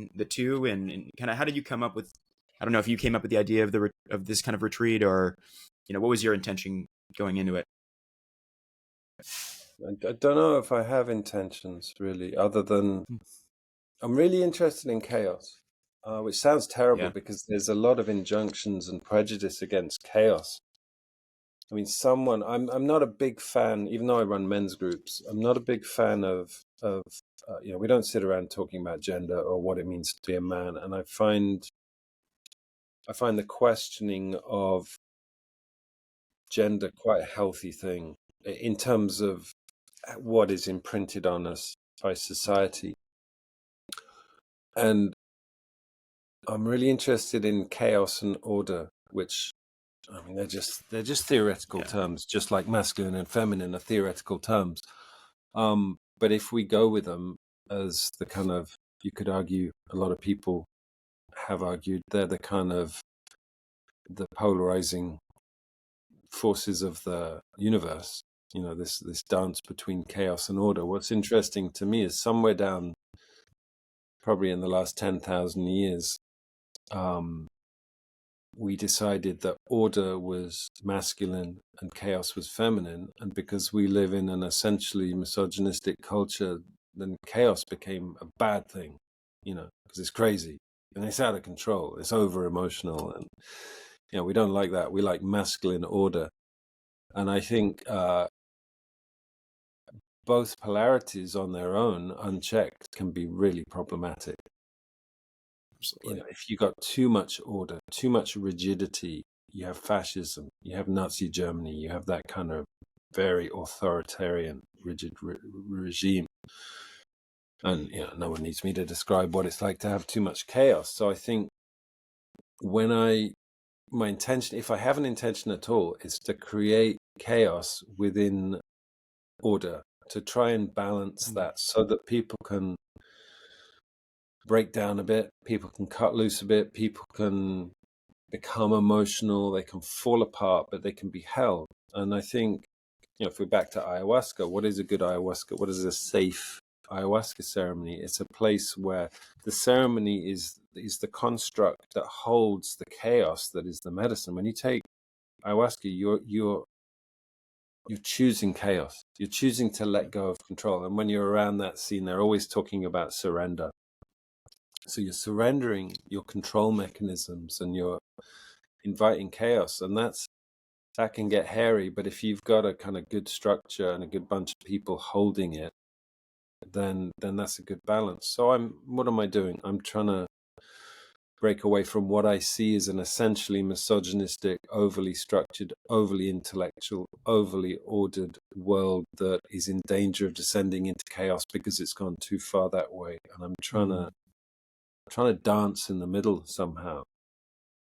between the two, and kind of how did you come up with? I don't know if you came up with the idea of of this kind of retreat, or what was your intention going into it? I don't know if I have intentions really, other than I'm really interested in chaos, which sounds terrible Yeah, because there's a lot of injunctions and prejudice against chaos. I mean, I'm not a big fan, even though I run men's groups. I'm not a big fan of we don't sit around talking about gender or what it means to be a man, and I find the questioning of gender quite a healthy thing in terms of what is imprinted on us by society. And I'm really interested in chaos and order, which I mean they're just theoretical yeah, terms, just like masculine and feminine are theoretical terms. But if we go with them as the kind of, you could argue, a lot of people have argued, they're the kind of the polarizing forces of the universe. This dance between chaos and order. What's interesting to me is somewhere down, probably in the last 10,000 years, we decided that order was masculine and chaos was feminine. And because we live in an essentially misogynistic culture, then chaos became a bad thing, because it's crazy and it's out of control. It's over emotional. And, we don't like that. We like masculine order. And I think both polarities on their own, unchecked, can be really problematic. absolutely. If you got too much order, too much rigidity, you have fascism, you have Nazi Germany, you have that kind of very authoritarian, rigid regime. And no one needs me to describe what it's like to have too much chaos. So I think my intention, if I have an intention at all, is to create chaos within order, to try and balance that so that people can break down a bit, people can cut loose a bit, people can become emotional, they can fall apart, but they can be held. And I think, if we're back to ayahuasca, what is a good ayahuasca? What is a safe ayahuasca ceremony? It's a place where the ceremony is the construct that holds the chaos that is the medicine. When you take ayahuasca, you're choosing chaos. You're choosing to let go of control. And when you're around that scene, they're always talking about surrender. So you're surrendering your control mechanisms and you're inviting chaos. And that can get hairy. But if you've got a kind of good structure and a good bunch of people holding it, then that's a good balance. So what am I doing? I'm trying to break away from what I see as an essentially misogynistic, overly structured, overly intellectual, overly ordered world that is in danger of descending into chaos because it's gone too far that way. And I'm trying to dance in the middle somehow.